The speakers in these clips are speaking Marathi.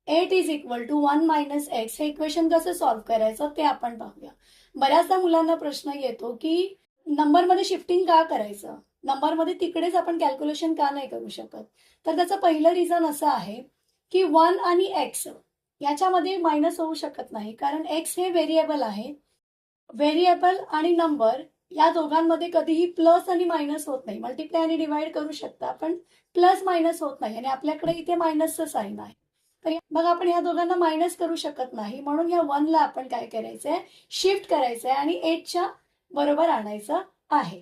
8 is equal to 1 minus X हे इक्वेशन कसं सॉल्व्ह करायचं ते आपण पाहूया. बऱ्याचदा मुलांना प्रश्न येतो की नंबरमध्ये शिफ्टिंग का करायचं, नंबरमध्ये तिकडेच आपण कॅल्क्युलेशन का नाही करू शकत. तर त्याचं पहिलं रिझन असं आहे की 1 आणि एक्स याच्यामध्ये मायनस होऊ शकत नाही, कारण एक्स हे व्हेरिएबल आहे. व्हेरिएबल आणि नंबर या दोघांमध्ये कधीही प्लस आणि मायनस होत नाही. मल्टिप्लाय आणि डिवाइड करू शकता पण प्लस मायनस होत नाही, आणि आपल्याकडे इथे मायनसचं साईन आहे. तर मग आपण ह्या दोघांना मायनस करू शकत नाही, म्हणून ह्या 1ला आपण काय करायचंय, शिफ्ट करायचंय आणि 8च्या बरोबर आणायचं आहे.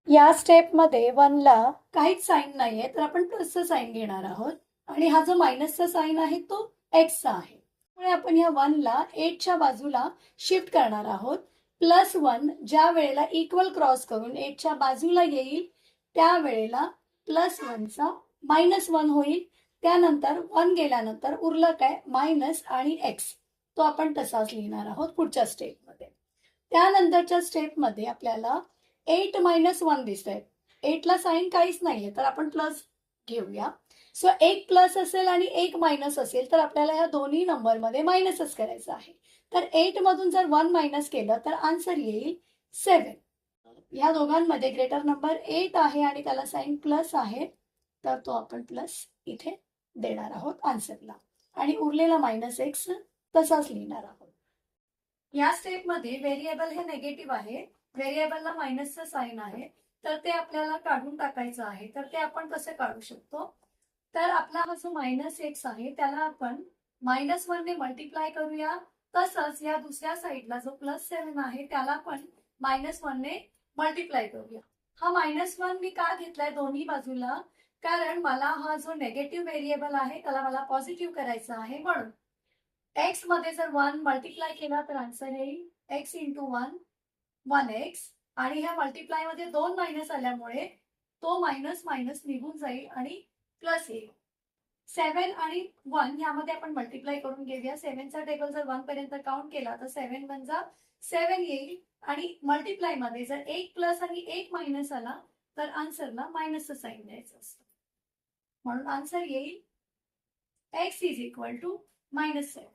या स्टेपमध्ये 1ला काहीच साईन नाहीये, तर आपण प्लसचं साईन घेणार आहोत, आणि हा जो मायनसचा साईन आहे तो एक्सचा आहे. त्यामुळे आपण ह्या 1ला 8च्या बाजूला शिफ्ट करणार आहोत. +1 ज्या वेळेला इक्वल क्रॉस करून 8च्या बाजूला येईल त्यावेळेला +1चा -1 होईल. त्यानंतर 1 गेल्यानंतर उरलं काय, मायनस आणि एक्स, तो आपण तसाच लिहिणार आहोत पुढच्या स्टेपमध्ये. त्यानंतरच्या स्टेपमध्ये आपल्याला 8 - 1 दिसतंय. 8ला साईन काहीच नाहीये, तर आपण प्लस घेऊया. सो एक प्लस असेल आणि एक मायनस असेल तर आपल्याला या दोन्ही नंबरमध्ये मायनसच करायचं आहे. तर 8 मधून जर 1 मायनस केलं तर आन्सर येईल 7. या दोघांमध्ये ग्रेटर नंबर 8 आहे आणि त्याला साईन प्लस आहे, तर तो आपण प्लस इथे देणार आहोत आन्सरला, आणि उरलेला -x तसाच लिहिणार आहोत. या स्टेपमध्ये व्हेरिएबल हे नेगेटिव्ह आहे, व्हेरिएबलला मायनसचं साईन आहे, तर ते आपल्याला काढून टाकायचं आहे. तर ते आपण कसं काढू शकतो, तर आपला हा जो -x आहे त्याला आपण -1 ने मल्टिप्लाय करूया. तसंच या दुसऱ्या साईडला जो +7 आहे त्याला पण -1 ने मल्टिप्लाय करूया. हा -1 मी का घेतलाय दोन्ही बाजूला, कारण मला हा जो नेगेटिव्ह व्हेरिएबल आहे त्याला मला पॉझिटिव्ह करायचा आहे, म्हणून एक्स मध्ये जर 1 मल्टिप्लाय केला तर आन्सर येईल x × 1 1x, आणि ह्या मल्टिप्लाय मध्ये 2 मायनस आल्यामुळे तो मायनस मायनस निघून जाईल आणि प्लस येईल. 7 आणि 1 यामध्ये आपण मल्टिप्लाय करून घेऊया. 7चा टेबल जर 1 पर्यंत काउंट केला तर 7 × 1 7 येईल, आणि मल्टिप्लाय मध्ये जर 1 प्लस आणि 1 मायनस आला तर आन्सरला मायनसचं साईन द्यायचं असतं, म्हणून आन्सर येईल x = -7.